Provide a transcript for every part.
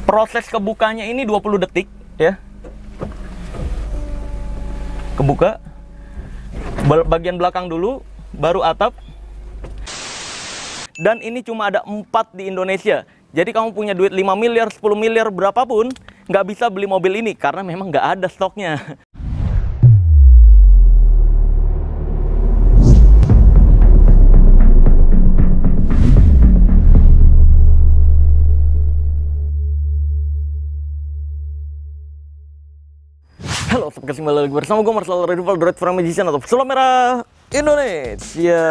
Proses kebukanya ini 20 detik ya. Kebuka. Bagian belakang dulu, baru atap. Dan ini cuma ada 4 di Indonesia. Jadi kamu punya duit 5 miliar, 10 miliar, berapapun, nggak bisa beli mobil ini karena memang nggak ada stoknya. Halo, sobat kembali lagi bersama gue Marcel Rival Drive from Magician atau Pesulap Merah Indonesia.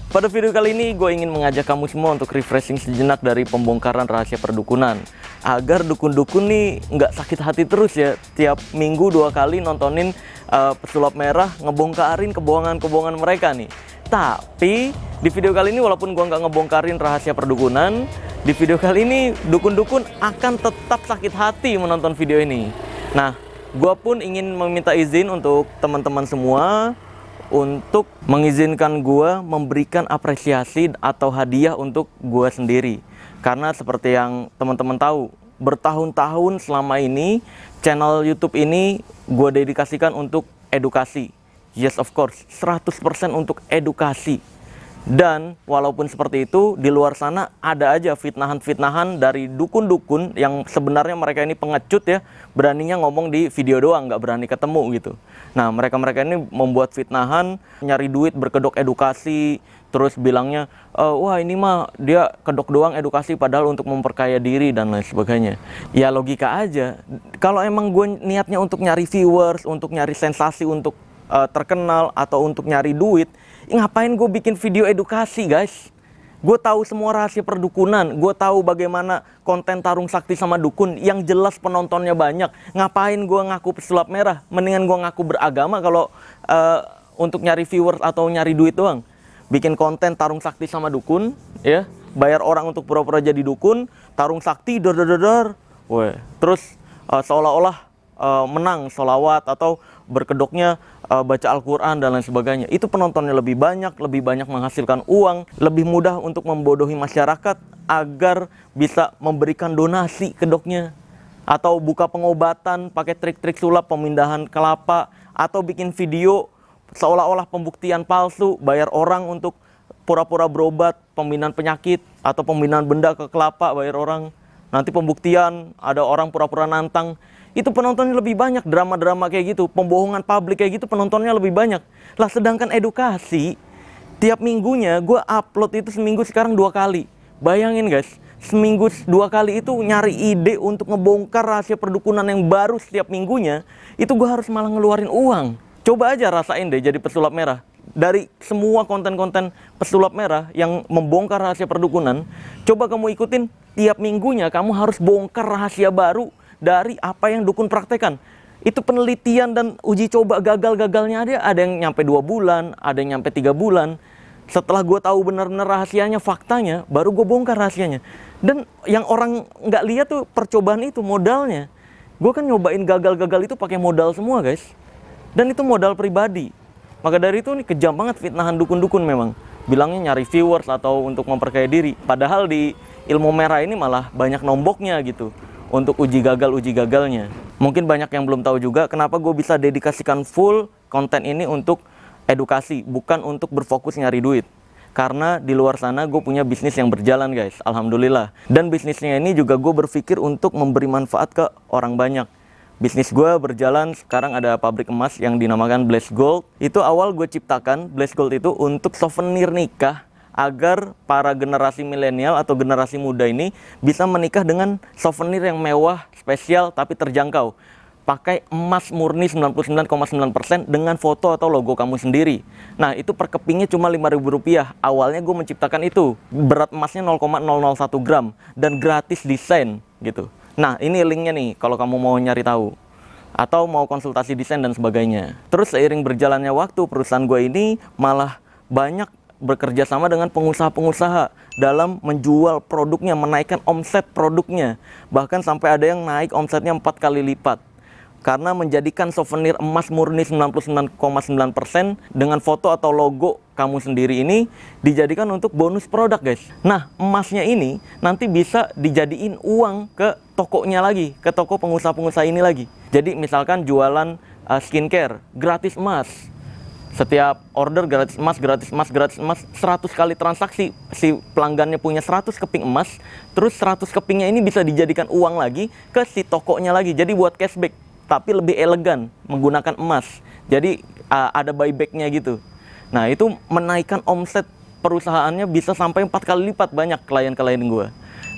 Pada video kali ini gue ingin mengajak kamu semua untuk refreshing sejenak dari pembongkaran rahasia perdukunan, agar dukun-dukun nih nggak sakit hati terus ya tiap minggu 2 kali nontonin Pesulap Merah ngebongkarin kebohongan-kebohongan mereka nih. Tapi di video kali ini walaupun gue nggak ngebongkarin rahasia perdukunan, di video kali ini dukun-dukun akan tetap sakit hati menonton video ini. Nah, gue pun ingin meminta izin untuk teman-teman semua untuk mengizinkan gue memberikan apresiasi atau hadiah untuk gue sendiri. Karena seperti yang teman-teman tahu, bertahun-tahun selama ini channel YouTube ini gue dedikasikan untuk edukasi. Yes, of course, 100% untuk edukasi. Dan walaupun seperti itu, di luar sana ada aja fitnahan-fitnahan dari dukun-dukun yang sebenarnya mereka ini pengecut ya, beraninya ngomong di video doang, nggak berani ketemu gitu. Nah, mereka-mereka ini membuat fitnahan, nyari duit, berkedok edukasi, terus bilangnya, wah ini mah dia kedok doang edukasi padahal untuk memperkaya diri dan lain sebagainya. Ya logika aja, kalau emang gue niatnya untuk nyari viewers, untuk nyari sensasi, untuk terkenal, atau untuk nyari duit, ngapain gue bikin video edukasi guys? Gue tahu semua rahasia perdukunan, gue tahu bagaimana konten tarung sakti sama dukun yang jelas penontonnya banyak. Ngapain gue ngaku pesulap merah? Mendingan gue ngaku beragama kalau untuk nyari viewers atau nyari duit doang. Bikin konten tarung sakti sama dukun, ya, bayar orang untuk pura-pura jadi dukun, tarung sakti, terus seolah-olah menang sholawat atau berkedoknya baca Al-Quran dan lain sebagainya. Itu penontonnya lebih banyak menghasilkan uang, lebih mudah untuk membodohi masyarakat agar bisa memberikan donasi kedoknya, atau buka pengobatan pakai trik-trik sulap, pemindahan kelapa, atau bikin video seolah-olah pembuktian palsu, bayar orang untuk pura-pura berobat, pemindahan penyakit atau pemindahan benda ke kelapa, bayar orang. Nanti pembuktian ada orang pura-pura nantang. Itu penontonnya lebih banyak, drama-drama kayak gitu, pembohongan publik kayak gitu penontonnya lebih banyak. Lah sedangkan edukasi, tiap minggunya gue upload itu seminggu sekarang 2 kali. Bayangin guys, seminggu 2 kali itu nyari ide untuk ngebongkar rahasia perdukunan yang baru setiap minggunya, itu gue harus malah ngeluarin uang. Coba aja rasain deh jadi pesulap merah. Dari semua konten-konten pesulap merah yang membongkar rahasia perdukunan, coba kamu ikutin, tiap minggunya kamu harus bongkar rahasia baru dari apa yang dukun praktekan. Itu penelitian dan uji coba gagal-gagalnya ada yang nyampe 2 bulan, ada yang nyampe 3 bulan. Setelah gue tahu benar-benar rahasianya, faktanya, baru gue bongkar rahasianya. Dan yang orang nggak lihat tuh percobaan itu, modalnya. Gue kan nyobain gagal-gagal itu pakai modal semua guys. Dan itu modal pribadi. Maka dari itu nih kejam banget fitnahan dukun-dukun memang. Bilangnya nyari viewers atau untuk memperkaya diri. Padahal di ilmu merah ini malah banyak nomboknya gitu, untuk uji gagalnya. Mungkin banyak yang belum tahu juga kenapa gue bisa dedikasikan full konten ini untuk edukasi, bukan untuk berfokus nyari duit. Karena di luar sana gue punya bisnis yang berjalan guys, alhamdulillah. Dan bisnisnya ini juga gue berpikir untuk memberi manfaat ke orang banyak. Bisnis gue berjalan, sekarang ada pabrik emas yang dinamakan Blaze Gold. Itu awal gue ciptakan Blaze Gold itu untuk souvenir nikah, agar para generasi milenial atau generasi muda ini bisa menikah dengan souvenir yang mewah, spesial, tapi terjangkau. Pakai emas murni 99,9% dengan foto atau logo kamu sendiri. Nah, itu per kepingnya cuma Rp5.000. Awalnya gue menciptakan itu. Berat emasnya 0,001 gram dan gratis desain gitu. Nah, ini linknya nih kalau kamu mau nyari tahu atau mau konsultasi desain dan sebagainya. Terus seiring berjalannya waktu, perusahaan gue ini malah banyak bekerja sama dengan pengusaha-pengusaha dalam menjual produknya, menaikkan omset produknya. Bahkan sampai ada yang naik omsetnya 4 kali lipat. Karena menjadikan souvenir emas murni 99,9% dengan foto atau logo kamu sendiri ini dijadikan untuk bonus produk, guys. Nah, emasnya ini nanti bisa dijadiin uang ke tokonya lagi, ke toko pengusaha-pengusaha ini lagi. Jadi misalkan jualan skincare, gratis emas. Setiap order gratis emas, gratis emas, gratis emas, 100 kali transaksi si pelanggannya punya 100 keping emas, terus 100 kepingnya ini bisa dijadikan uang lagi ke si tokonya lagi. Jadi buat cashback, tapi lebih elegan menggunakan emas. Jadi ada buybacknya gitu. Nah, itu menaikkan omset perusahaannya bisa sampai 4 kali lipat banyak klien-klien gue.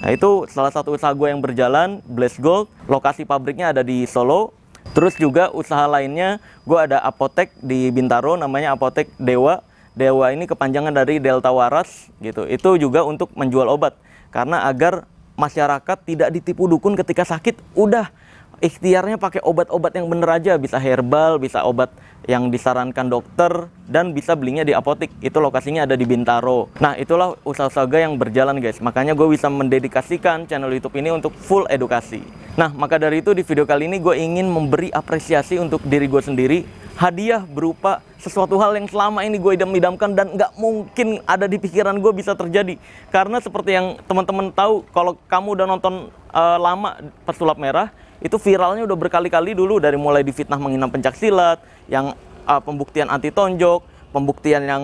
Nah, itu salah satu usaha gue yang berjalan, Blaze Gold. Lokasi pabriknya ada di Solo. Terus juga usaha lainnya, gue ada apotek di Bintaro, namanya Apotek Dewa. Dewa ini kepanjangan dari Delta Waras gitu. Itu juga untuk menjual obat. Karena agar masyarakat tidak ditipu dukun ketika sakit, udah ikhtiarnya pakai obat-obat yang bener aja. Bisa herbal, bisa obat yang disarankan dokter, dan bisa belinya di apotek. Itu lokasinya ada di Bintaro. Nah, itulah usaha-usaha yang berjalan, guys. Makanya gue bisa mendedikasikan channel YouTube ini untuk full edukasi. Nah, maka dari itu di video kali ini gue ingin memberi apresiasi untuk diri gue sendiri. Hadiah berupa sesuatu hal yang selama ini gue idam-idamkan dan nggak mungkin ada di pikiran gue bisa terjadi. Karena seperti yang teman-teman tahu, kalau kamu udah nonton lama Pesulap Merah, itu viralnya udah berkali-kali dulu, dari mulai difitnah menghina pencaksilat, yang pembuktian anti tonjok, pembuktian yang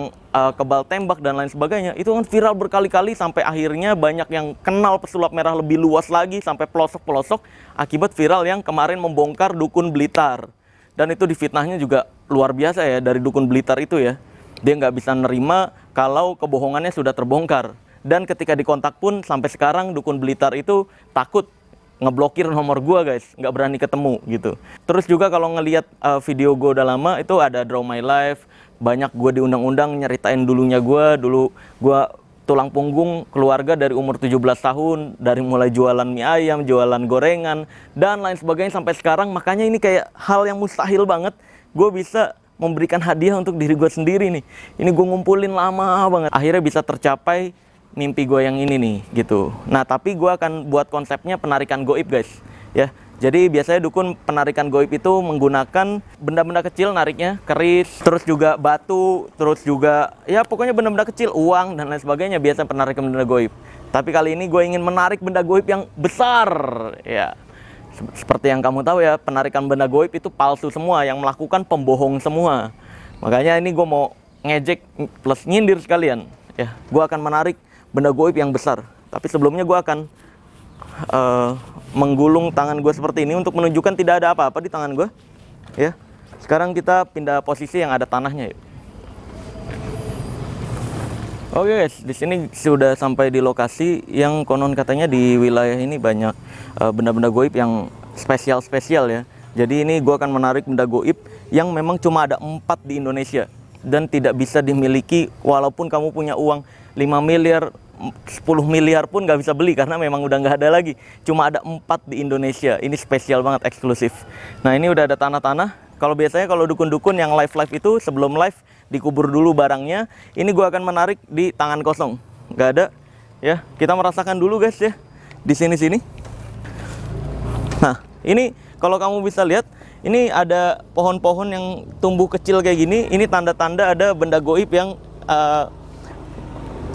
kebal tembak dan lain sebagainya. Itu kan viral berkali-kali sampai akhirnya banyak yang kenal Pesulap Merah lebih luas lagi sampai pelosok-pelosok akibat viral yang kemarin membongkar dukun Blitar. Dan itu difitnahnya juga luar biasa ya dari dukun Blitar itu ya. Dia nggak bisa nerima kalau kebohongannya sudah terbongkar. Dan ketika dikontak pun sampai sekarang dukun Blitar itu takut ngeblokir nomor gua, guys, nggak berani ketemu gitu. Terus juga kalau ngelihat video gua udah lama, itu ada Draw My Life, banyak gua diundang-undang nyeritain dulu gua tulang punggung keluarga dari umur 17 tahun, dari mulai jualan mie ayam, jualan gorengan dan lain sebagainya sampai sekarang. Makanya ini kayak hal yang mustahil banget gua bisa memberikan hadiah untuk diri gua sendiri nih. Ini gua ngumpulin lama banget, akhirnya bisa tercapai mimpi gue yang ini nih gitu. Nah, tapi gue akan buat konsepnya penarikan goib, guys, ya. Jadi biasanya dukun penarikan goib itu menggunakan benda-benda kecil nariknya, keris, terus juga batu, terus juga ya pokoknya benda-benda kecil, uang dan lain sebagainya, biasa penarikan benda goib. Tapi kali ini gue ingin menarik benda goib yang besar, ya. Seperti yang kamu tahu ya, penarikan benda goib itu palsu semua, yang melakukan pembohong semua. Makanya ini gue mau ngejek plus nyindir sekalian, ya. Gue akan menarik benda goib yang besar. Tapi sebelumnya gue akan menggulung tangan gue seperti ini untuk menunjukkan tidak ada apa-apa di tangan gue, ya. Sekarang kita pindah posisi yang ada tanahnya, yuk. Oke, guys, di sini sudah sampai di lokasi yang konon katanya di wilayah ini banyak benda-benda goib yang spesial ya. Jadi ini gue akan menarik benda goib yang memang cuma ada 4 di Indonesia dan tidak bisa dimiliki walaupun kamu punya uang 5 miliar, 10 miliar pun nggak bisa beli karena memang udah nggak ada lagi. Cuma ada 4 di Indonesia. Ini spesial banget, eksklusif. Nah, ini udah ada tanah-tanah. Kalau biasanya kalau dukun-dukun yang live itu sebelum live dikubur dulu barangnya. Ini gua akan menarik di tangan kosong. Nggak ada, ya. Kita merasakan dulu, guys, ya. Di sini-sini. Nah, ini kalau kamu bisa lihat, ini ada pohon-pohon yang tumbuh kecil kayak gini. Ini tanda-tanda ada benda goib yang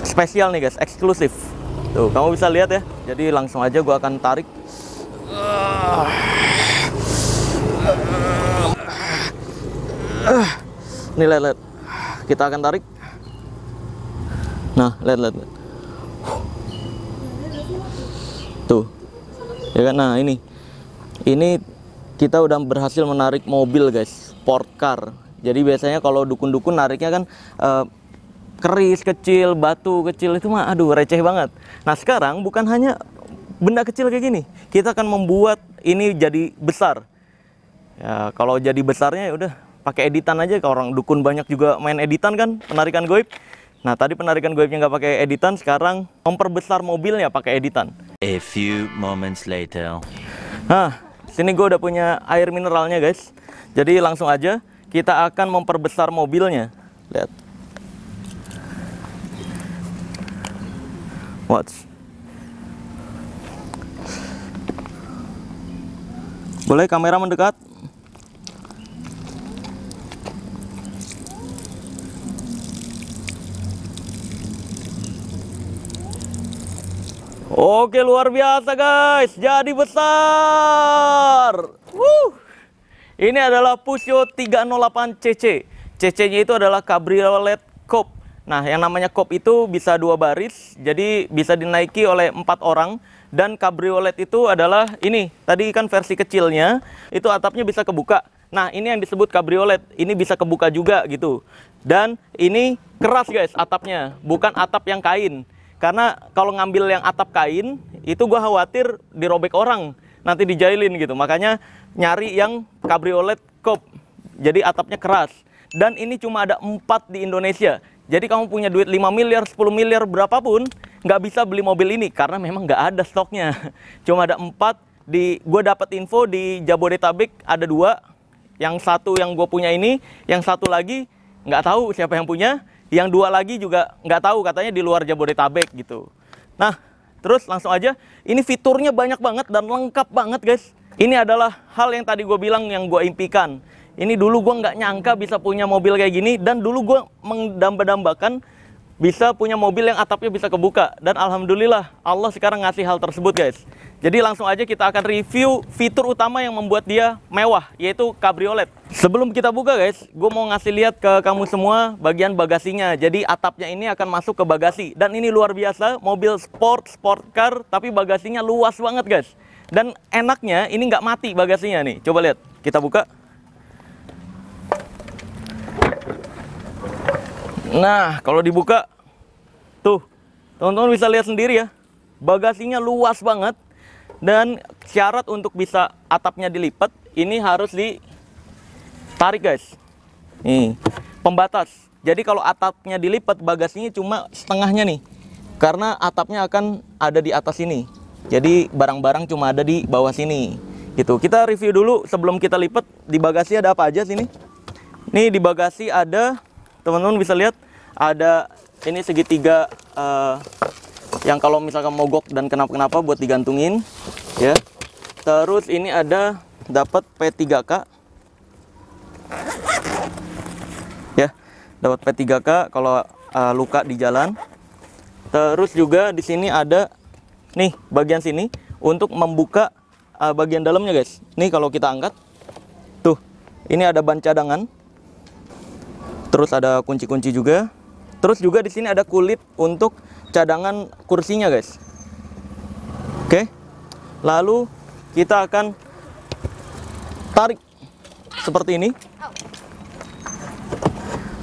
spesial nih, guys, eksklusif. Tuh, kamu bisa lihat ya. Jadi langsung aja gua akan tarik. Nih, lihat. Kita akan tarik. Nah, lihat. Tuh. Ya kan? Nah, ini kita udah berhasil menarik mobil, guys, sport car. Jadi biasanya kalau dukun-dukun nariknya kan keris kecil, batu kecil, itu mah aduh receh banget. Nah, sekarang bukan hanya benda kecil kayak gini, kita akan membuat ini jadi besar. Ya, kalau jadi besarnya ya udah pakai editan aja. Kalau orang dukun banyak juga main editan kan, penarikan goib. Nah, tadi penarikan goibnya nggak pakai editan, sekarang memperbesar mobilnya pakai editan. A few moments later. Nah, sini gue udah punya air mineralnya, guys. Jadi langsung aja kita akan memperbesar mobilnya. Lihat. Watch. Boleh kamera mendekat? Oke, luar biasa guys, jadi besar. Ini adalah Pusho 308cc. CC-nya itu adalah cabriolet coupe. Nah, yang namanya coupe itu bisa 2 baris, jadi bisa dinaiki oleh 4 orang. Dan cabriolet itu adalah ini, tadi kan versi kecilnya, itu atapnya bisa kebuka. Nah, ini yang disebut cabriolet, ini bisa kebuka juga gitu. Dan ini keras guys atapnya, bukan atap yang kain. Karena kalau ngambil yang atap kain, itu gua khawatir dirobek orang, nanti dijailin gitu. Makanya nyari yang cabriolet coupe, jadi atapnya keras. Dan ini cuma ada 4 di Indonesia. Jadi kamu punya duit 5 miliar, 10 miliar, berapapun, nggak bisa beli mobil ini. Karena memang nggak ada stoknya. Cuma ada 4. Gue dapat info di Jabodetabek ada 2. Yang satu yang gue punya ini, yang satu lagi nggak tahu siapa yang punya. Yang 2 lagi juga nggak tahu, katanya di luar Jabodetabek gitu. Nah, terus langsung aja. Ini fiturnya banyak banget dan lengkap banget guys. Ini adalah hal yang tadi gue bilang yang gue impikan. Ini dulu gue nggak nyangka bisa punya mobil kayak gini. Dan dulu gue mendamba-dambakan bisa punya mobil yang atapnya bisa kebuka. Dan alhamdulillah Allah sekarang ngasih hal tersebut guys. Jadi langsung aja kita akan review fitur utama yang membuat dia mewah, yaitu cabriolet. Sebelum kita buka guys, gue mau ngasih lihat ke kamu semua bagian bagasinya. Jadi atapnya ini akan masuk ke bagasi. Dan ini luar biasa, mobil sport car, tapi bagasinya luas banget guys. Dan enaknya ini nggak mati bagasinya nih. Coba lihat, kita buka. Nah, kalau dibuka, tuh, teman-teman bisa lihat sendiri ya, bagasinya luas banget. Dan syarat untuk bisa atapnya dilipat, ini harus ditarik guys. Nih, pembatas. Jadi kalau atapnya dilipat, bagasinya cuma setengahnya nih. Karena atapnya akan ada di atas sini. Jadi barang-barang cuma ada di bawah sini. Gitu. Kita review dulu sebelum kita lipat, di bagasi ada apa aja sini. Nih di bagasi ada, teman-teman bisa lihat, ada ini segitiga yang kalau misalkan mogok dan kenapa-kenapa buat digantungin ya. Terus ini ada dapat P3K ya, dapat P3K kalau luka di jalan. Terus juga di sini ada nih bagian sini untuk membuka bagian dalamnya guys. Nih kalau kita angkat tuh, ini ada ban cadangan. Terus ada kunci-kunci juga. Terus juga di sini ada kulit untuk cadangan kursinya guys. Oke. Lalu kita akan tarik seperti ini.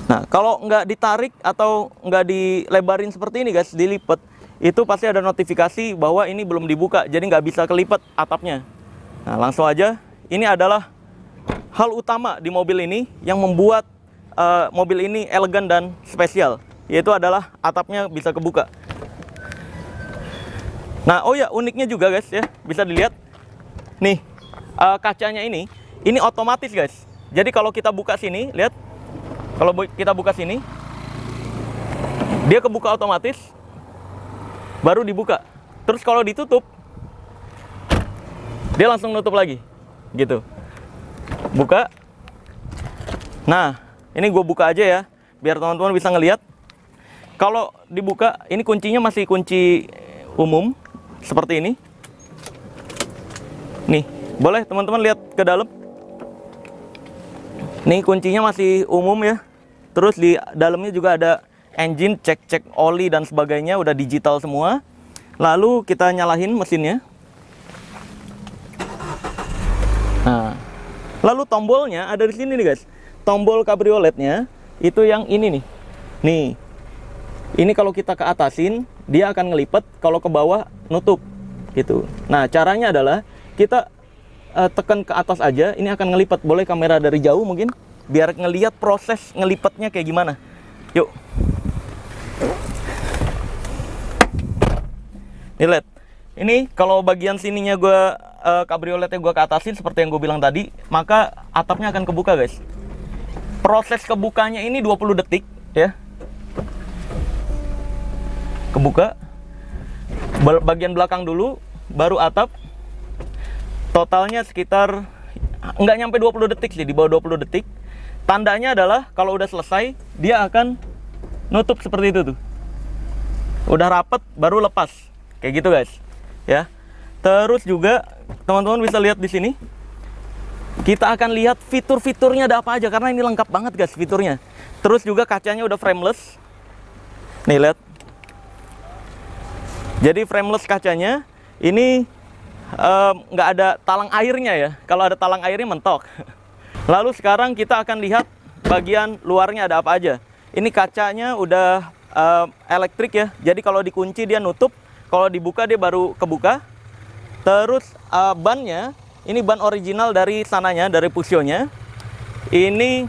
Nah, kalau nggak ditarik atau nggak dilebarin seperti ini guys, dilipat, itu pasti ada notifikasi bahwa ini belum dibuka, jadi nggak bisa kelipat atapnya. Nah, langsung aja, ini adalah hal utama di mobil ini yang membuat mobil ini elegan dan spesial, yaitu adalah atapnya bisa kebuka. Nah, oh ya, uniknya juga guys ya, bisa dilihat nih, kacanya ini otomatis guys. Jadi kalau kita buka sini, lihat, kalau kita buka sini, dia kebuka otomatis, baru dibuka. Terus kalau ditutup, dia langsung nutup lagi, gitu. Buka. Nah, ini gue buka aja ya, biar teman-teman bisa ngelihat. Kalau dibuka, ini kuncinya masih kunci umum, seperti ini. Nih, boleh teman-teman lihat ke dalam. Nih, kuncinya masih umum ya. Terus di dalamnya juga ada engine, cek-cek oli dan sebagainya, udah digital semua. Lalu kita nyalain mesinnya. Nah, lalu tombolnya ada di sini nih guys. Tombol cabrioletnya itu yang ini nih. Nih, ini kalau kita ke atasin, dia akan ngelipet, kalau ke bawah nutup gitu. Nah, caranya adalah kita tekan ke atas aja, ini akan ngelipet. Boleh kamera dari jauh mungkin, biar ngelihat proses ngelipetnya kayak gimana. Yuk. Nih lihat. Ini kalau bagian sininya cabrioletnya gue ke atasin seperti yang gue bilang tadi, maka atapnya akan kebuka guys. Proses kebukanya ini 20 detik ya. Kebuka. Bagian belakang dulu, baru atap. Totalnya sekitar nggak nyampe 20 detik sih, di bawah 20 detik. Tandanya adalah kalau udah selesai, dia akan nutup seperti itu tuh. Udah rapet, baru lepas. kayak gitu guys, ya. Terus juga teman-teman bisa lihat di sini. Kita akan lihat fitur-fiturnya ada apa aja karena ini lengkap banget guys fiturnya. Terus juga kacanya udah frameless. Nih lihat. Jadi frameless kacanya ini nggak ada talang airnya ya. Kalau ada talang airnya mentok. Lalu sekarang kita akan lihat bagian luarnya ada apa aja. Ini kacanya udah elektrik ya. Jadi kalau dikunci dia nutup, kalau dibuka dia baru kebuka. Terus bannya, ini ban original dari sananya, dari Pusho-nya. Ini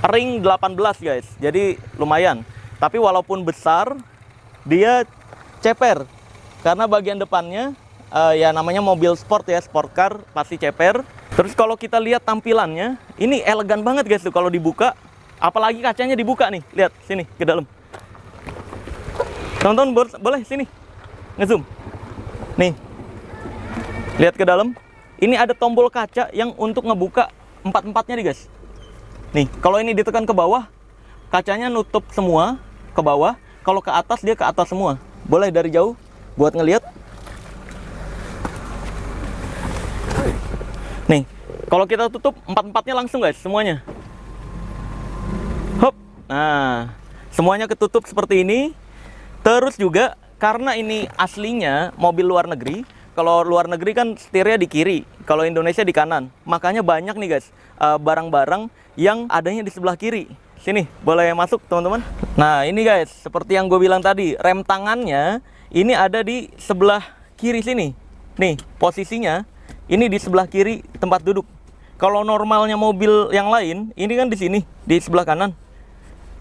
ring 18 guys. Jadi lumayan. Tapi walaupun besar, dia ceper. Karena bagian depannya ya namanya mobil sport ya, sport car, pasti ceper. Terus kalau kita lihat tampilannya, ini elegan banget guys tuh kalau dibuka. Apalagi kacanya dibuka nih, lihat sini ke dalam. Teman-teman boleh sini ngezoom. Nih, lihat ke dalam. Ini ada tombol kaca yang untuk ngebuka empat-empatnya nih guys. Nih, kalau ini ditekan ke bawah, kacanya nutup semua ke bawah. Kalau ke atas dia ke atas semua. Boleh dari jauh buat ngelihat. Nih, kalau kita tutup empat-empatnya langsung guys, semuanya. Hop. Nah, semuanya ketutup seperti ini. Terus juga karena ini aslinya mobil luar negeri, kalau luar negeri kan setirnya di kiri, kalau Indonesia di kanan. Makanya banyak nih guys barang-barang yang adanya di sebelah kiri. Sini, boleh masuk teman-teman. Nah ini guys, seperti yang gue bilang tadi, rem tangannya ini ada di sebelah kiri sini. Nih, posisinya ini di sebelah kiri tempat duduk. Kalau normalnya mobil yang lain, ini kan di sini, di sebelah kanan.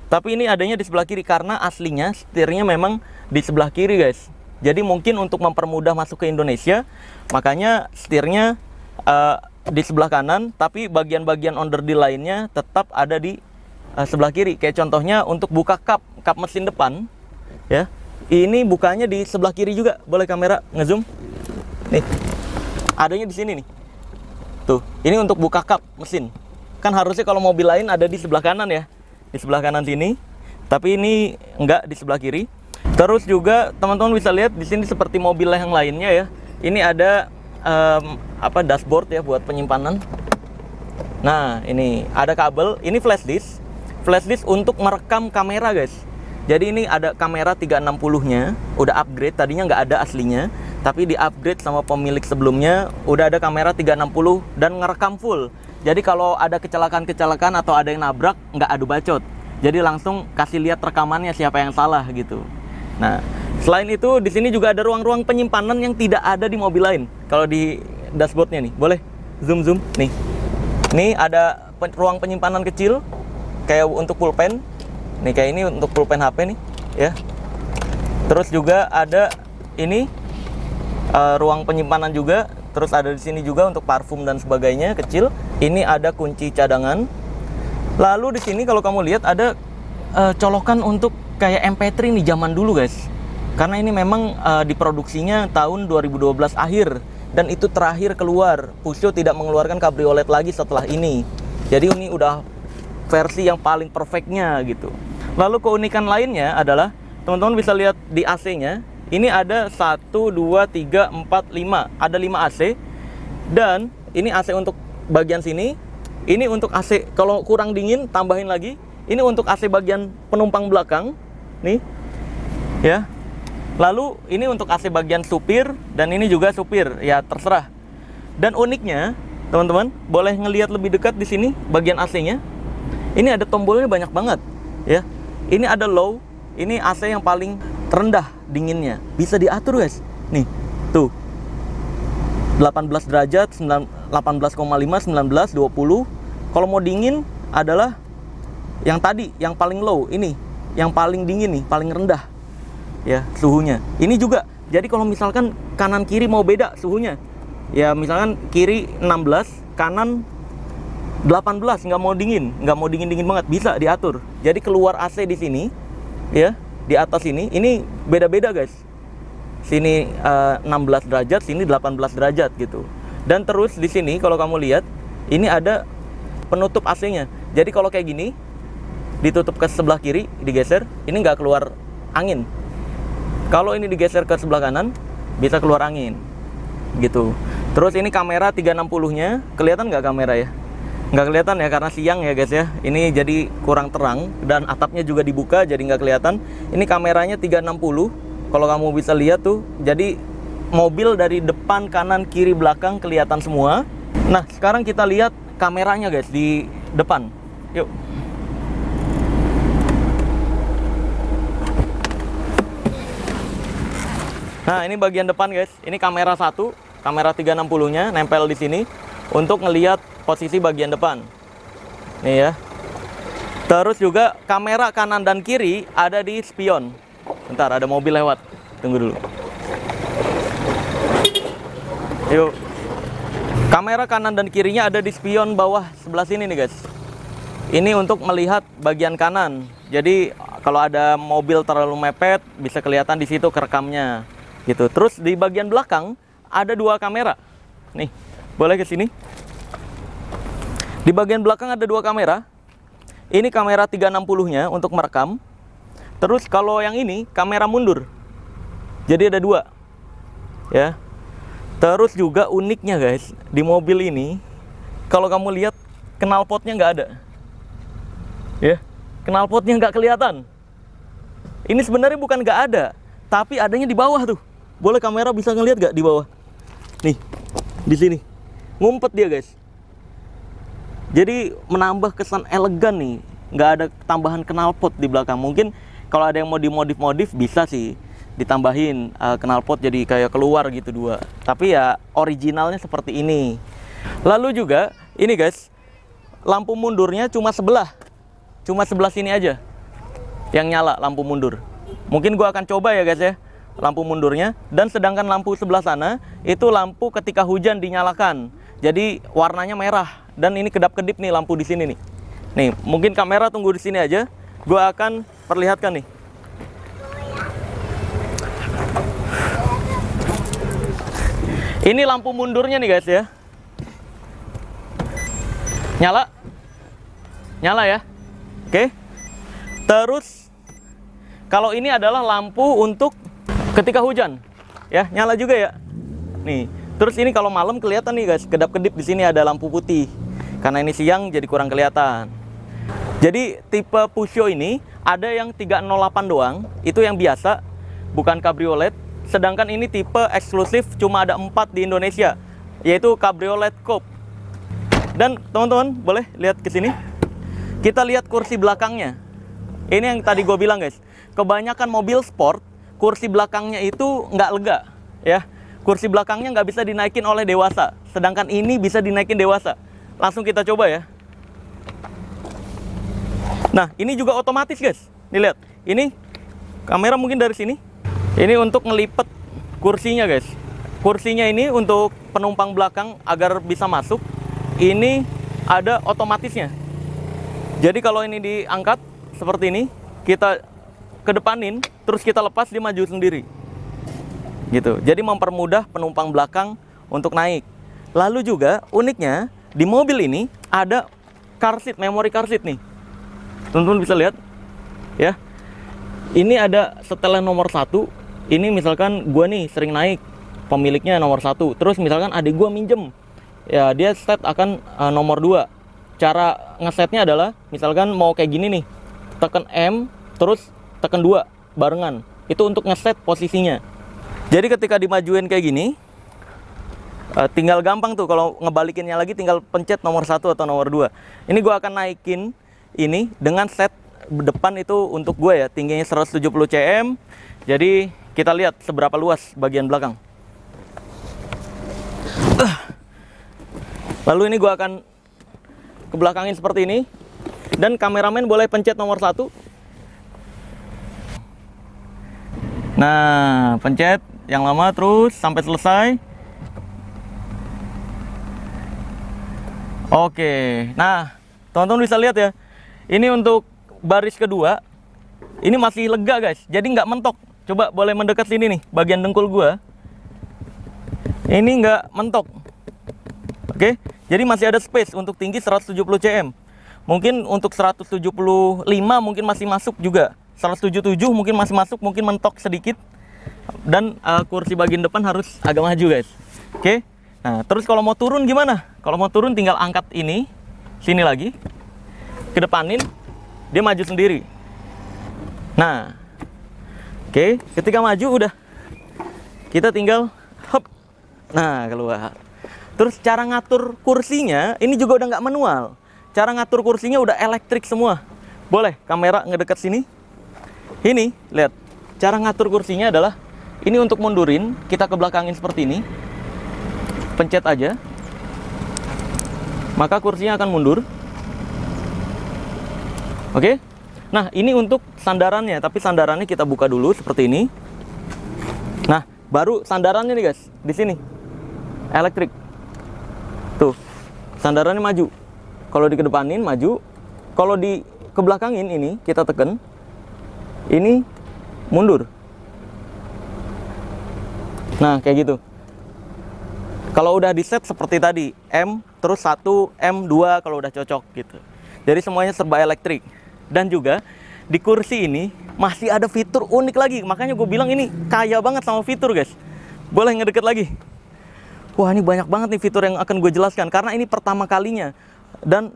Tapi ini adanya di sebelah kiri karena aslinya setirnya memang di sebelah kiri guys. Jadi mungkin untuk mempermudah masuk ke Indonesia, makanya setirnya di sebelah kanan, tapi bagian-bagian onderdil lainnya tetap ada di sebelah kiri. Kayak contohnya untuk buka kap mesin depan, ya, ini bukanya di sebelah kiri juga. Boleh kamera ngezoom? Nih, adanya di sini nih. Tuh, ini untuk buka kap mesin. Kan harusnya kalau mobil lain ada di sebelah kanan ya, di sebelah kanan sini. Tapi ini enggak, di sebelah kiri. Terus juga teman-teman bisa lihat di sini seperti mobil yang lainnya ya. Ini ada dashboard ya buat penyimpanan. Nah, ini ada kabel, ini flash disk. Flash disk untuk merekam kamera guys. Jadi ini ada kamera 360-nya, udah upgrade, tadinya nggak ada aslinya, tapi di upgrade sama pemilik sebelumnya, udah ada kamera 360 dan ngerekam full. Jadi kalau ada kecelakaan atau ada yang nabrak, nggak adu bacot. Jadi langsung kasih lihat rekamannya siapa yang salah gitu. Nah, selain itu di sini juga ada ruang-ruang penyimpanan yang tidak ada di mobil lain. Kalau di dashboardnya nih, boleh zoom nih. Nih ada ruang penyimpanan kecil kayak untuk pulpen. Nih kayak ini untuk pulpen HP nih, ya. Terus juga ada ini ruang penyimpanan juga. Terus ada di sini juga untuk parfum dan sebagainya kecil. Ini ada kunci cadangan. Lalu di sini kalau kamu lihat ada colokan untuk kayak MP3 nih zaman dulu guys. Karena ini memang diproduksinya tahun 2012 akhir dan itu terakhir keluar. Pusho tidak mengeluarkan cabriolet lagi setelah ini. Jadi ini udah versi yang paling perfectnya gitu. Lalu keunikan lainnya adalah teman-teman bisa lihat di AC-nya. Ini ada 1, 2, 3, 4, 5. Ada 5 AC. Dan ini AC untuk bagian sini. Ini untuk AC kalau kurang dingin tambahin lagi. Ini untuk AC bagian penumpang belakang. Nih. Ya. Lalu ini untuk AC bagian supir dan ini juga supir. Ya, terserah. Dan uniknya, teman-teman, boleh ngelihat lebih dekat di sini bagian AC-nya. Ini ada tombolnya banyak banget, ya. Ini ada low. Ini AC yang paling rendah dinginnya. Bisa diatur, guys. Nih. Tuh. 18 derajat, 18,5, 19, 20. Kalau mau dingin adalah yang tadi, yang paling low. Ini, yang paling dingin nih, paling rendah. Ya, suhunya. Ini juga. Jadi kalau misalkan kanan kiri mau beda suhunya. Ya, misalkan kiri 16, kanan 18, nggak mau dingin banget, bisa diatur. Jadi keluar AC di sini, ya, di atas ini beda-beda, guys. Sini 16 derajat, sini 18 derajat gitu. Dan terus di sini kalau kamu lihat, ini ada penutup AC-nya. Jadi kalau kayak gini, ditutup ke sebelah kiri, digeser, ini nggak keluar angin. Kalau ini digeser ke sebelah kanan, bisa keluar angin gitu. Terus ini kamera 360-nya, kelihatan nggak kamera ya? Nggak kelihatan ya karena siang ya guys ya. Ini jadi kurang terang dan atapnya juga dibuka jadi nggak kelihatan. Ini kameranya 360. Kalau kamu bisa lihat tuh, jadi mobil dari depan, kanan, kiri, belakang kelihatan semua. Nah, sekarang kita lihat kameranya guys di depan. Yuk. Nah, ini bagian depan guys. Ini kamera 1, kamera 360-nya nempel di sini untuk ngelihat posisi bagian depan. Nih ya. Terus juga kamera kanan dan kiri ada di spion. Bentar, ada mobil lewat. Tunggu dulu. Yuk. Kamera kanan dan kirinya ada di spion bawah sebelah sini nih guys. Ini untuk melihat bagian kanan. Jadi kalau ada mobil terlalu mepet bisa kelihatan di situ kerekamnya. Gitu. Terus di bagian belakang ada 2 kamera. Nih, boleh ke sini. Di bagian belakang ada 2 kamera. Ini kamera 360-nya untuk merekam. Terus kalau yang ini kamera mundur. Jadi ada 2. Ya. Terus juga uniknya guys, di mobil ini kalau kamu lihat knalpotnya nggak ada. Ya. Knalpotnya nggak kelihatan. Ini sebenarnya bukan nggak ada, tapi adanya di bawah tuh. Boleh kamera bisa ngelihat nggak di bawah? Nih, di sini. Ngumpet dia guys. Jadi menambah kesan elegan nih. Nggak ada tambahan knalpot di belakang. Mungkin kalau ada yang mau dimodif-modif bisa sih ditambahin knalpot jadi kayak keluar gitu 2. Tapi ya originalnya seperti ini. Lalu juga ini guys, lampu mundurnya cuma sebelah. Cuma sebelah sini aja yang nyala lampu mundur. Mungkin gua akan coba ya guys ya, lampu mundurnya. Dan sedangkan lampu sebelah sana itu lampu ketika hujan dinyalakan. Jadi warnanya merah dan ini kedap-kedip nih lampu di sini nih. Nih, mungkin kamera tunggu di sini aja. Gua akan perlihatkan nih. Ini lampu mundurnya nih guys ya. Nyala? Nyala ya? Oke. Terus kalau ini adalah lampu untuk ketika hujan. Ya, nyala juga ya. Nih. Terus ini kalau malam kelihatan nih guys, kedap-kedip di sini ada lampu putih. Karena ini siang jadi kurang kelihatan. Jadi tipe Pusho ini ada yang 308 doang, itu yang biasa, bukan cabriolet. Sedangkan ini tipe eksklusif cuma ada 4 di Indonesia, yaitu Cabriolet Coupe. Dan teman-teman boleh lihat ke sini. Kita lihat kursi belakangnya. Ini yang tadi gue bilang guys. Kebanyakan mobil sport, kursi belakangnya itu nggak lega. Ya, kursi belakangnya nggak bisa dinaikin oleh dewasa. Sedangkan ini bisa dinaikin dewasa. Langsung kita coba ya. Nah, ini juga otomatis guys. Nih lihat. Ini kamera mungkin dari sini. Ini untuk ngelipet kursinya guys. Kursinya ini untuk penumpang belakang agar bisa masuk. Ini ada otomatisnya. Jadi kalau ini diangkat seperti ini, kita kedepanin, terus kita lepas, dia maju sendiri. Gitu. Jadi mempermudah penumpang belakang untuk naik. Lalu juga uniknya di mobil ini ada car seat, memori car seat nih. Teman-teman bisa lihat ya. Ini ada setelan nomor 1. Ini misalkan gue nih sering naik, pemiliknya nomor 1. Terus misalkan adik gue minjem, ya dia set akan nomor 2. Cara ngesetnya adalah misalkan mau kayak gini nih, tekan M terus tekan 2 barengan. Itu untuk ngeset posisinya. Jadi ketika dimajuin kayak gini, tinggal gampang tuh. Kalau ngebalikinnya lagi tinggal pencet nomor 1 atau nomor 2. Ini gue akan naikin ini dengan set depan itu untuk gue ya, tingginya 170 cm. Jadi kita lihat seberapa luas bagian belakang. Lalu ini gue akan ke belakangin seperti ini. Dan kameramen boleh pencet nomor 1. Nah, pencet yang lama terus sampai selesai. Oke. Nah, teman-teman bisa lihat ya. Ini untuk baris kedua. Ini masih lega guys. Jadi nggak mentok. Coba boleh mendekat sini nih, bagian dengkul gua. Ini nggak mentok. Oke, jadi masih ada space untuk tinggi 170 cm. Mungkin untuk 175 mungkin masih masuk juga. 177 mungkin masih masuk, mungkin mentok sedikit. Dan kursi bagian depan harus agak maju guys. Oke. Nah, terus kalau mau turun gimana? Kalau mau turun tinggal angkat ini, sini lagi, kedepanin, dia maju sendiri. Nah, oke, ketika maju udah, kita tinggal hop. Nah, keluar. Terus cara ngatur kursinya, ini juga udah nggak manual. Cara ngatur kursinya udah elektrik semua. Boleh kamera ngedeket sini. Ini, lihat. Cara ngatur kursinya adalah ini untuk mundurin, kita ke belakangin seperti ini. Pencet aja. Maka kursinya akan mundur. Oke. Nah, ini untuk sandarannya, tapi sandarannya kita buka dulu seperti ini. Nah, baru sandarannya nih guys, di sini. Elektrik. Tuh. Sandarannya maju. Kalau dikedepanin maju. Kalau di kebelakangin ini kita tekan. Ini mundur. Nah, kayak gitu. Kalau udah di set seperti tadi, M, terus 1, M2 kalau udah cocok gitu. Jadi semuanya serba elektrik. Dan juga di kursi ini masih ada fitur unik lagi. Makanya gue bilang ini kaya banget sama fitur guys. Boleh ngedeket lagi. Wah, ini banyak banget nih fitur yang akan gue jelaskan. Karena ini pertama kalinya. Dan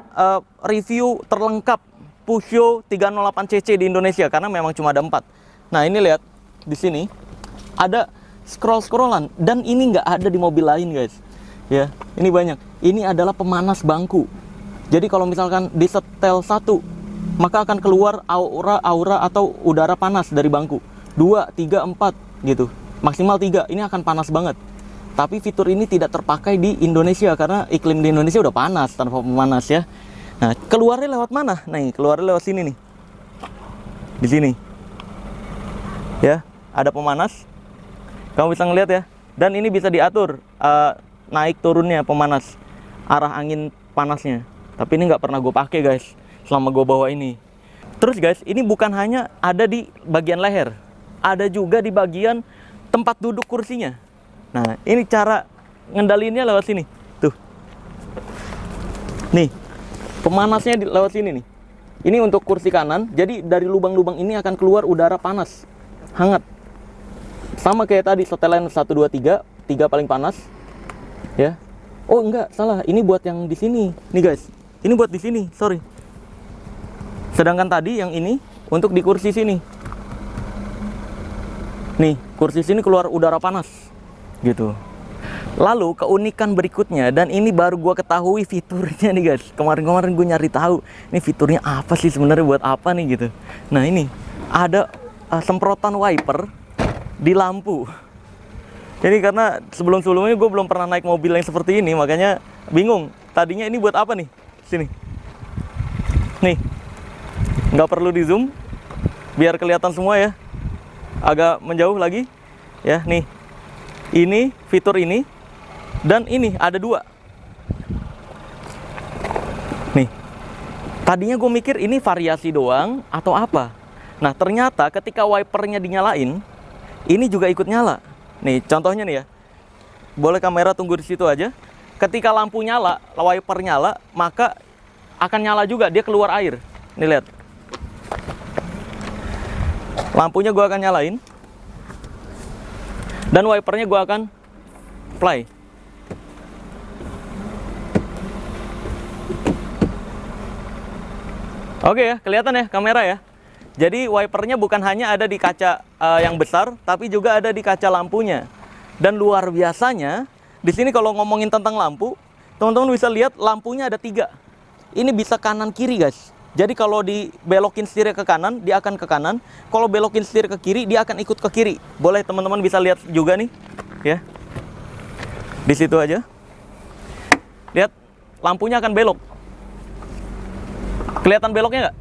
review terlengkap Pushio 308cc di Indonesia. Karena memang cuma ada 4. Nah, ini lihat. Di sini ada scrollan dan ini nggak ada di mobil lain guys ya, ini banyak. Ini adalah pemanas bangku, jadi kalau misalkan disetel 1 maka akan keluar aura atau udara panas dari bangku. 2, 3, 4 gitu, maksimal 3, ini akan panas banget. Tapi fitur ini tidak terpakai di Indonesia karena iklim di Indonesia udah panas tanpa pemanas ya. Nah, keluarnya lewat mana? Nih, keluarnya lewat sini nih, di sini ya, ada pemanas. Kamu bisa ngeliat ya, dan ini bisa diatur naik turunnya pemanas, arah angin panasnya. Tapi ini nggak pernah gue pakai guys, selama gue bawa ini. Terus guys, ini bukan hanya ada di bagian leher, ada juga di bagian tempat duduk kursinya. Nah, ini cara ngendalinnya lewat sini, tuh. Nih, pemanasnya lewat sini nih. Ini untuk kursi kanan, jadi dari lubang-lubang ini akan keluar udara panas, hangat. Sama kayak tadi setelan 1, 2, 3, 3 paling panas ya. Oh enggak, salah, ini buat yang di sini nih guys, ini buat di sini, sorry. Sedangkan tadi yang ini untuk di kursi sini nih, kursi sini keluar udara panas gitu. Lalu keunikan berikutnya, dan ini baru gua ketahui fiturnya nih guys, kemarin-kemarin gue nyari tahu ini fiturnya apa sih sebenarnya, buat apa nih gitu. Nah, ini ada semprotan wiper di lampu. Jadi karena sebelum-sebelumnya gue belum pernah naik mobil yang seperti ini, makanya bingung. Tadinya ini buat apa nih? Sini. Nih. Nggak perlu di zoom, biar kelihatan semua ya. Agak menjauh lagi. Ya, nih. Ini, fitur ini. Dan ini, ada 2. Nih. Tadinya gue mikir ini variasi doang atau apa. Nah, ternyata ketika wipernya dinyalain, ini juga ikut nyala. Nih, contohnya nih ya. Boleh kamera tunggu di situ aja. Ketika lampu nyala, wiper nyala, maka akan nyala juga, dia keluar air. Nih, lihat. Lampunya gua akan nyalain. Dan wipernya gua akan play. Oke ya, kelihatan ya kamera ya. Jadi wipernya bukan hanya ada di kaca yang besar, tapi juga ada di kaca lampunya. Dan luar biasanya, di sini kalau ngomongin tentang lampu, teman-teman bisa lihat lampunya ada 3. Ini bisa kanan kiri guys. Jadi kalau dibelokin setir ke kanan, dia akan ke kanan. Kalau belokin setir ke kiri, dia akan ikut ke kiri. Boleh teman-teman bisa lihat juga nih, ya. Di situ aja. Lihat, lampunya akan belok. Kelihatan beloknya nggak?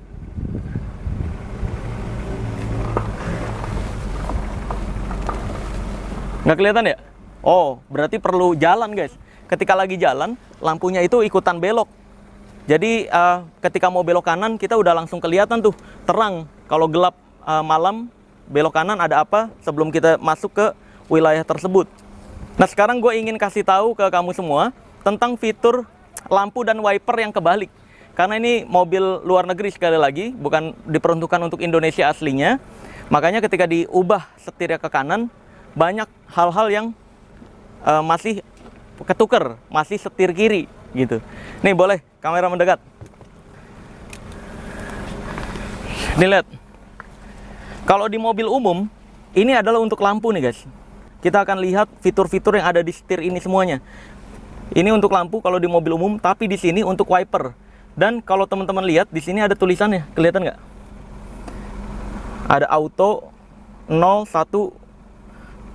Nggak kelihatan ya? Oh, berarti perlu jalan guys. Ketika lagi jalan, lampunya itu ikutan belok. Jadi ketika mau belok kanan, kita udah langsung kelihatan tuh, terang. Kalau gelap malam, belok kanan ada apa sebelum kita masuk ke wilayah tersebut. Nah, sekarang gue ingin kasih tahu ke kamu semua tentang fitur lampu dan wiper yang kebalik. Karena ini mobil luar negeri sekali lagi, bukan diperuntukkan untuk Indonesia aslinya. Makanya ketika diubah setirnya ke kanan, banyak hal-hal yang masih ketuker, masih setir kiri gitu. Nih boleh kamera mendekat. Nih lihat. Kalau di mobil umum, ini adalah untuk lampu nih guys. Kita akan lihat fitur-fitur yang ada di setir ini semuanya. Ini untuk lampu kalau di mobil umum, tapi di sini untuk wiper. Dan kalau teman-teman lihat di sini ada tulisannya, kelihatan nggak? Ada auto 0, 1,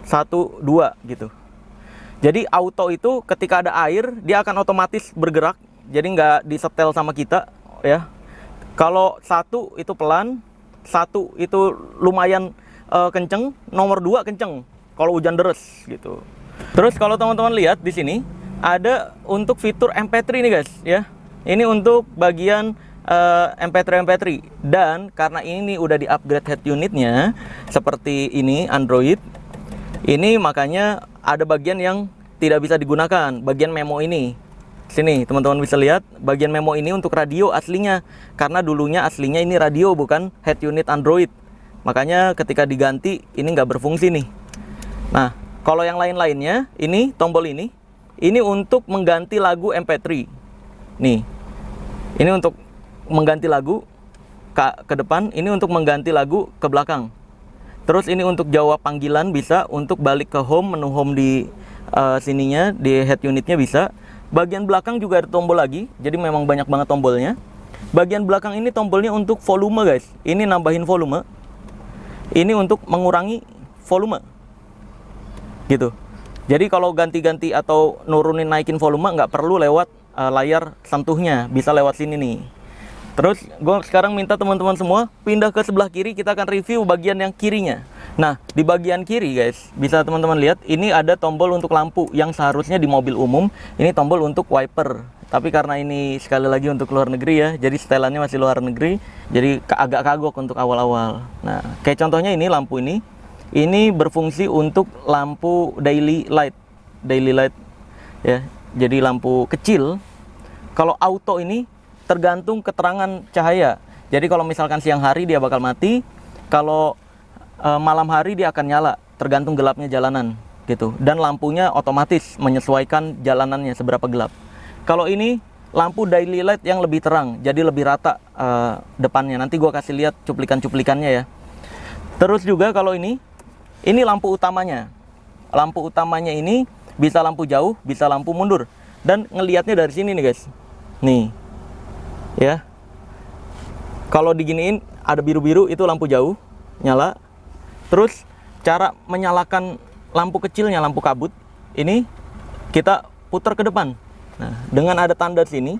1, 2 gitu. Jadi auto itu ketika ada air, dia akan otomatis bergerak. Jadi nggak disetel sama kita ya. Kalau 1 itu pelan, 1 itu lumayan kenceng, nomor 2 kenceng kalau hujan deres gitu. Terus kalau teman-teman lihat di sini ada untuk fitur MP3 nih guys ya. Ini untuk bagian MP3 dan karena ini udah di-upgrade head unitnya seperti ini Android. Ini makanya ada bagian yang tidak bisa digunakan, bagian memo ini. Sini teman-teman bisa lihat bagian memo ini untuk radio aslinya, karena dulunya aslinya ini radio bukan head unit Android. Makanya ketika diganti ini nggak berfungsi nih. Nah kalau yang lain-lainnya ini tombol ini untuk mengganti lagu MP3 nih. Ini untuk mengganti lagu ke depan, ini untuk mengganti lagu ke belakang. Terus ini untuk jawab panggilan bisa, untuk balik ke home, menu home di sininya di head unitnya bisa. Bagian belakang juga ada tombol lagi, jadi memang banyak banget tombolnya. Bagian belakang ini tombolnya untuk volume guys. Ini nambahin volume. Ini untuk mengurangi volume. Gitu. Jadi kalau ganti-ganti atau nurunin naikin volume nggak perlu lewat layar sentuhnya, bisa lewat sini nih. Terus gue sekarang minta teman-teman semua pindah ke sebelah kiri, kita akan review bagian yang kirinya. Nah, di bagian kiri guys, bisa teman-teman lihat ini ada tombol untuk lampu yang seharusnya di mobil umum ini tombol untuk wiper. Tapi karena ini sekali lagi untuk luar negeri ya, jadi setelannya masih luar negeri, jadi agak kagok untuk awal-awal. Nah, kayak contohnya ini lampu ini berfungsi untuk lampu daily light ya. Jadi lampu kecil. Kalau auto ini tergantung keterangan cahaya. Jadi kalau misalkan siang hari dia bakal mati, kalau malam hari dia akan nyala, tergantung gelapnya jalanan gitu. Dan lampunya otomatis menyesuaikan jalanannya seberapa gelap. Kalau ini lampu daily light yang lebih terang, jadi lebih rata depannya. Nanti gua kasih lihat cuplikan-cuplikannya ya. Terus juga kalau ini lampu utamanya. Lampu utamanya ini bisa lampu jauh, bisa lampu mundur. Dan ngelihatnya dari sini nih guys. Nih. Ya. Kalau diginiin ada biru-biru itu lampu jauh nyala. Terus cara menyalakan lampu kecilnya, lampu kabut ini kita putar ke depan. Nah, dengan ada tanda sini,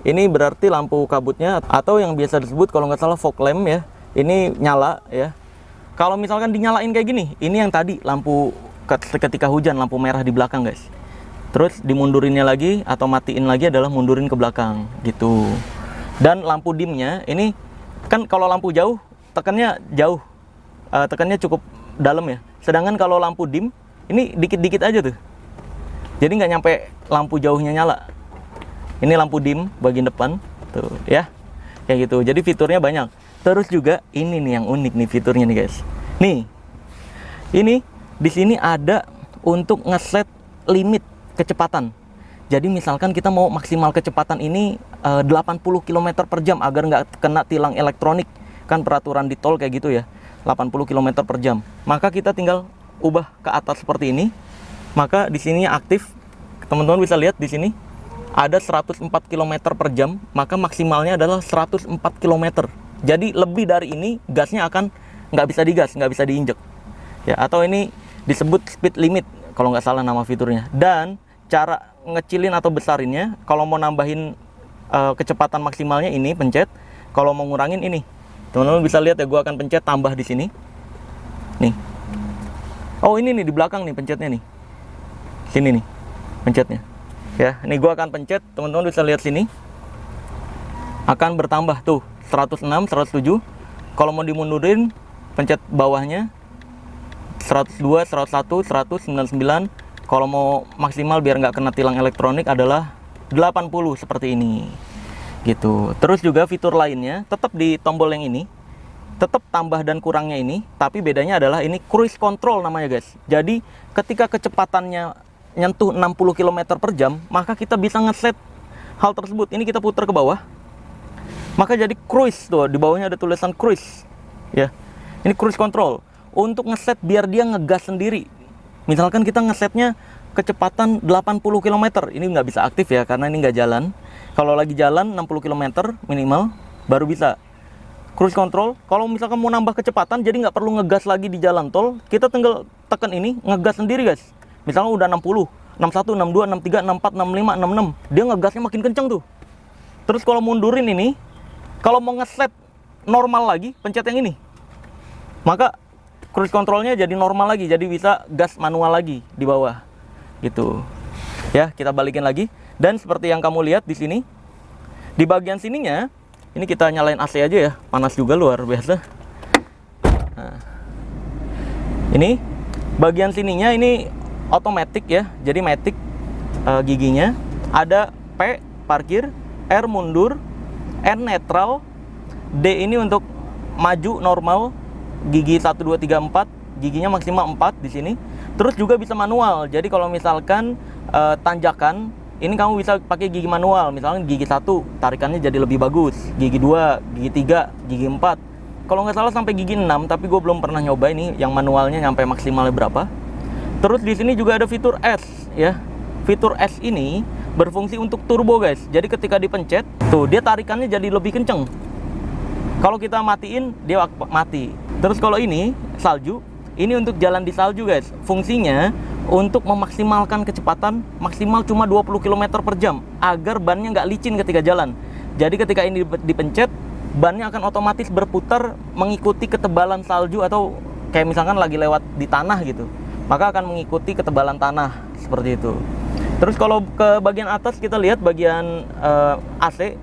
ini berarti lampu kabutnya atau yang biasa disebut kalau nggak salah fog lamp ya. Ini nyala ya. Kalau misalkan dinyalain kayak gini, ini yang tadi lampu ketika hujan, lampu merah di belakang guys. Terus dimundurinnya lagi atau matiin lagi adalah mundurin ke belakang gitu. Dan lampu dimnya ini kan kalau lampu jauh tekannya jauh, tekannya cukup dalam ya. Sedangkan kalau lampu dim ini dikit-dikit aja tuh, jadi nggak nyampe lampu jauhnya nyala. Ini lampu dim bagian depan tuh ya, kayak gitu. Jadi fiturnya banyak. Terus juga ini nih yang unik nih fiturnya nih guys. Nih ini di sini ada untuk ngeset limit kecepatan. Jadi misalkan kita mau maksimal kecepatan ini 80 km per jam agar nggak kena tilang elektronik. Kan peraturan di tol kayak gitu ya, 80 km per jam. Maka kita tinggal ubah ke atas seperti ini. Maka di sini aktif. Teman-teman bisa lihat di sini ada 104 km per jam. Maka maksimalnya adalah 104 km. Jadi lebih dari ini gasnya akan nggak bisa digas, nggak bisa diinjek. Ya, atau ini disebut speed limit kalau nggak salah nama fiturnya. Dan cara ngecilin atau besarinnya, kalau mau nambahin kecepatan maksimalnya ini pencet, kalau mau ngurangin ini, teman-teman bisa lihat ya, gua akan pencet tambah di sini. Nih. Oh ini nih di belakang nih pencetnya nih. Sini nih pencetnya. Ya, ini gua akan pencet, teman-teman bisa lihat sini. Akan bertambah tuh 106, 107. Kalau mau dimundurin pencet bawahnya 102, 101, 100, 99. Kalau mau maksimal biar nggak kena tilang elektronik adalah 80 seperti ini gitu. Terus juga fitur lainnya tetap di tombol yang ini. tetap tambah dan kurangnya ini, tapi bedanya adalah ini cruise control namanya guys. Jadi ketika kecepatannya nyentuh 60 km per jam, maka kita bisa ngeset hal tersebut. Ini kita putar ke bawah, maka jadi cruise tuh, di bawahnya ada tulisan cruise ya. Ini cruise control untuk ngeset biar dia ngegas sendiri. Misalkan kita ngesetnya kecepatan 80 km, ini nggak bisa aktif ya karena ini nggak jalan. Kalau lagi jalan 60 km minimal baru bisa cruise control. Kalau misalkan mau nambah kecepatan, jadi nggak perlu ngegas lagi di jalan tol, kita tinggal tekan ini, ngegas sendiri guys. Misalnya udah 60, 61, 62, 63, 64, 65, 66, dia ngegasnya makin kenceng tuh. Terus kalau mundurin ini, kalau mau ngeset normal lagi, pencet yang ini, maka cruise controlnya jadi normal lagi, jadi bisa gas manual lagi di bawah gitu ya. Kita balikin lagi, dan seperti yang kamu lihat di sini, di bagian sininya ini kita nyalain AC aja ya, panas juga luar biasa. Nah, ini bagian sininya ini otomatis ya, jadi matic giginya. Ada P parkir, R mundur, N netral, D ini untuk maju normal, gigi 1, 2, 3, 4, giginya maksimal 4 di sini. Terus juga bisa manual, jadi kalau misalkan tanjakan, ini kamu bisa pakai gigi manual. Misalnya gigi 1 tarikannya jadi lebih bagus, gigi 2, gigi 3, gigi 4, kalau nggak salah sampai gigi 6, tapi gue belum pernah nyoba ini yang manualnya sampai maksimalnya berapa. Terus di sini juga ada fitur S ya. Fitur S ini berfungsi untuk turbo guys. Jadi ketika dipencet tuh, dia tarikannya jadi lebih kenceng. Kalau kita matiin, dia mati. Terus kalau ini salju, ini untuk jalan di salju guys. Fungsinya untuk memaksimalkan kecepatan maksimal cuma 20 km per jam agar bannya nggak licin ketika jalan. Jadi ketika ini dipencet, bannya akan otomatis berputar mengikuti ketebalan salju, atau kayak misalkan lagi lewat di tanah gitu, maka akan mengikuti ketebalan tanah seperti itu. Terus kalau ke bagian atas kita lihat bagian AC.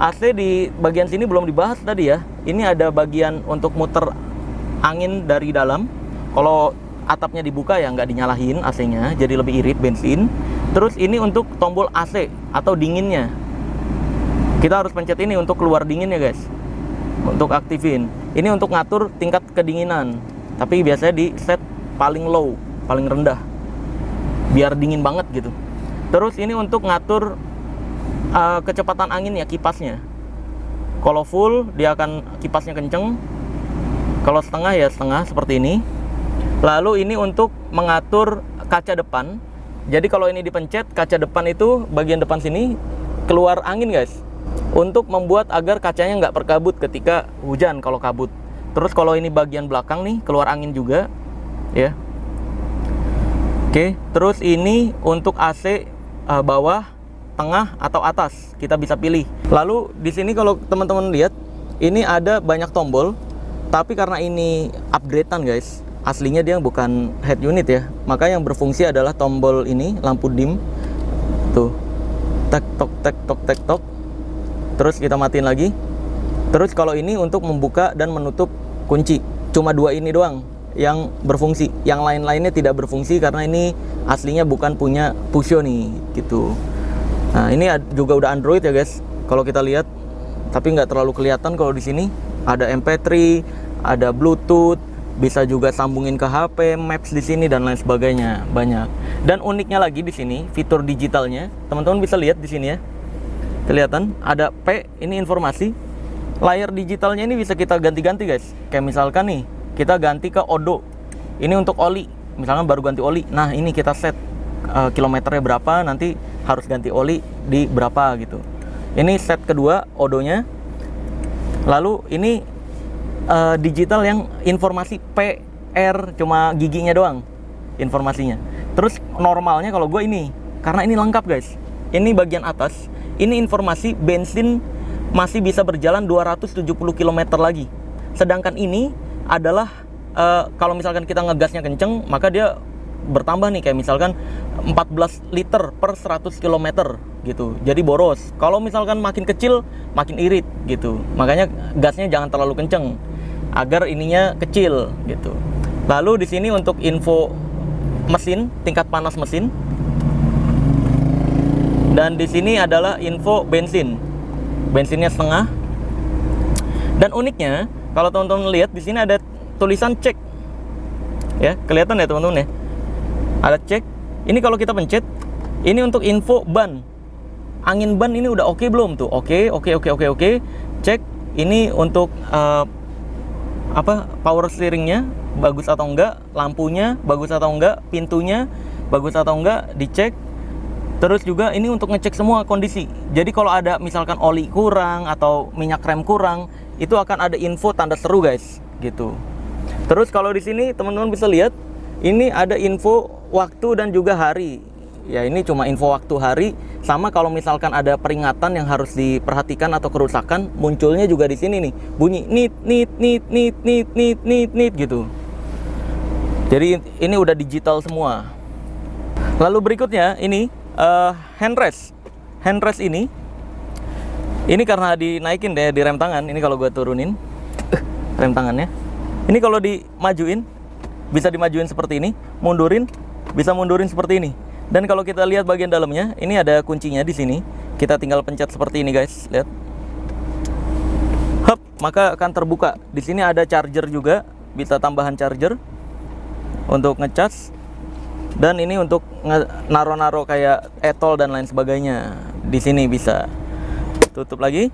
AC di bagian sini belum dibahas tadi ya. Ini ada bagian untuk muter angin dari dalam. Kalau atapnya dibuka ya nggak dinyalahin AC-nya, jadi lebih irit bensin. Terus ini untuk tombol AC atau dinginnya, kita harus pencet ini untuk keluar dinginnya guys, untuk aktifin. Ini untuk ngatur tingkat kedinginan, tapi biasanya di set paling low, paling rendah, biar dingin banget gitu. Terus ini untuk ngatur kecepatan angin ya, kipasnya. Kalau full dia akan kipasnya kenceng, kalau setengah ya setengah seperti ini. Lalu ini untuk mengatur kaca depan. Jadi kalau ini dipencet, kaca depan itu bagian depan sini keluar angin guys, untuk membuat agar kacanya nggak berkabut ketika hujan kalau kabut. Terus kalau ini bagian belakang nih keluar angin juga ya. Oke, terus ini untuk AC bawah, tengah atau atas, kita bisa pilih. Lalu di sini kalau teman-teman lihat, ini ada banyak tombol, tapi karena ini upgradean guys, aslinya dia bukan head unit ya, maka yang berfungsi adalah tombol ini, lampu dim tuh, tek tok tek tok tek tok. Terus kita matiin lagi. Terus kalau ini untuk membuka dan menutup kunci, cuma dua ini doang yang berfungsi, yang lain-lainnya tidak berfungsi karena ini aslinya bukan punya Pusho nih gitu. Nah ini juga udah Android ya guys, kalau kita lihat, tapi nggak terlalu kelihatan. Kalau di sini ada MP3, ada Bluetooth, bisa juga sambungin ke HP, Maps di sini dan lain sebagainya, banyak. Dan uniknya lagi di sini fitur digitalnya, teman-teman bisa lihat di sini ya, kelihatan ada P, ini informasi. Layar digitalnya ini bisa kita ganti-ganti guys. Kayak misalkan nih, kita ganti ke odo, ini untuk oli, misalkan baru ganti oli, nah ini kita set kilometernya berapa, nanti harus ganti oli di berapa gitu. Ini set kedua odonya. Lalu ini digital yang informasi P, R, cuma giginya doang informasinya. Terus normalnya kalau gue ini, karena ini lengkap guys, ini bagian atas, ini informasi bensin masih bisa berjalan 270 km lagi. Sedangkan ini adalah kalau misalkan kita ngegasnya kenceng, maka dia bertambah nih, kayak misalkan 14 liter per 100 km gitu, jadi boros. Kalau misalkan makin kecil makin irit gitu, makanya gasnya jangan terlalu kenceng agar ininya kecil gitu. Lalu di sini untuk info mesin, tingkat panas mesin, dan di sini adalah info bensin, bensinnya setengah. Dan uniknya kalau teman-teman lihat di sini ada tulisan cek. Ya, kelihatan ya teman-teman ya. Ada cek. Ini kalau kita pencet, ini untuk info ban. Angin ban ini udah oke belum tuh? Oke. Cek. Ini untuk power steeringnya bagus atau enggak, lampunya bagus atau enggak, pintunya bagus atau enggak, dicek. Terus juga ini untuk ngecek semua kondisi. Jadi kalau ada misalkan oli kurang atau minyak rem kurang, itu akan ada info tanda seru guys, gitu. Terus kalau di sini teman-teman bisa lihat, ini ada info waktu dan juga hari. Ya ini cuma info waktu hari. Sama kalau misalkan ada peringatan yang harus diperhatikan atau kerusakan, munculnya juga di sini nih, bunyi nit gitu. Jadi ini udah digital semua. Lalu berikutnya ini handrest ini karena dinaikin deh di rem tangan. Ini kalau gue turunin rem tangannya, ini kalau dimajuin bisa dimajuin seperti ini, mundurin bisa mundurin seperti ini. Dan kalau kita lihat bagian dalamnya, ini ada kuncinya di sini. Kita tinggal pencet seperti ini guys, lihat. Hup, maka akan terbuka. Di sini ada charger juga, bisa tambahan charger untuk ngecas. Dan ini untuk naro-naro kayak etol dan lain sebagainya. Di sini bisa. Tutup lagi.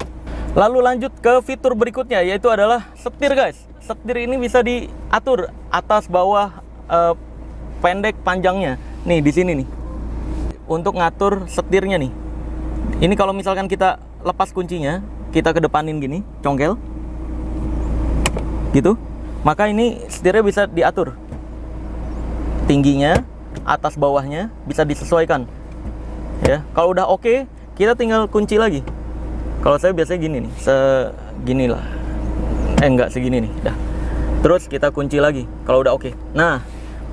Lalu lanjut ke fitur berikutnya, yaitu adalah setir guys. Setir ini bisa diatur atas bawah, pendek panjangnya. Nih di sini nih. Untuk ngatur setirnya nih. Ini kalau misalkan kita lepas kuncinya, kita kedepanin gini, congkel. Gitu. Maka ini setirnya bisa diatur. Tingginya, atas bawahnya bisa disesuaikan. Ya, kalau udah oke, kita tinggal kunci lagi. Kalau saya biasanya gini nih, seginilah. Enggak segini nih, dah. Terus kita kunci lagi kalau udah oke. Nah,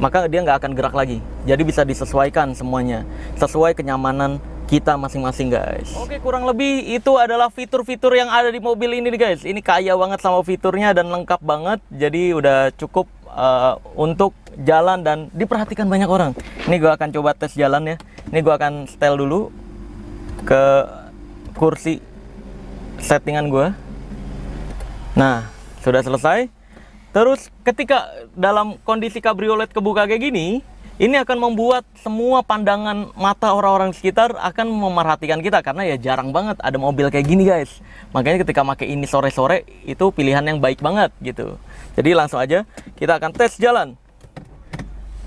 maka dia nggak akan gerak lagi. Jadi bisa disesuaikan semuanya sesuai kenyamanan kita masing-masing guys. Oke, kurang lebih itu adalah fitur-fitur yang ada di mobil ini nih guys. Ini kaya banget sama fiturnya dan lengkap banget. Jadi udah cukup untuk jalan dan diperhatikan banyak orang. Ini gue akan coba tes jalan ya. Ini gue akan setel dulu ke kursi settingan gue. Nah, sudah selesai. Terus ketika dalam kondisi kabriolet kebuka kayak gini, ini akan membuat semua pandangan mata orang-orang di sekitar akan memerhatikan kita. Karena ya jarang banget ada mobil kayak gini guys. Makanya ketika pakai ini sore-sore, itu pilihan yang baik banget gitu. Jadi langsung aja kita akan tes jalan.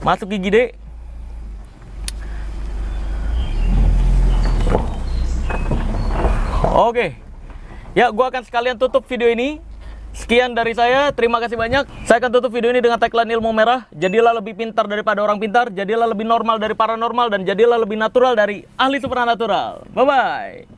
Masuk gigi D. Oke. Ya, gua akan sekalian tutup video ini. Sekian dari saya, terima kasih banyak. Saya akan tutup video ini dengan tagline ilmu merah. Jadilah lebih pintar daripada orang pintar, jadilah lebih normal dari paranormal, dan jadilah lebih natural dari ahli supranatural. Bye-bye.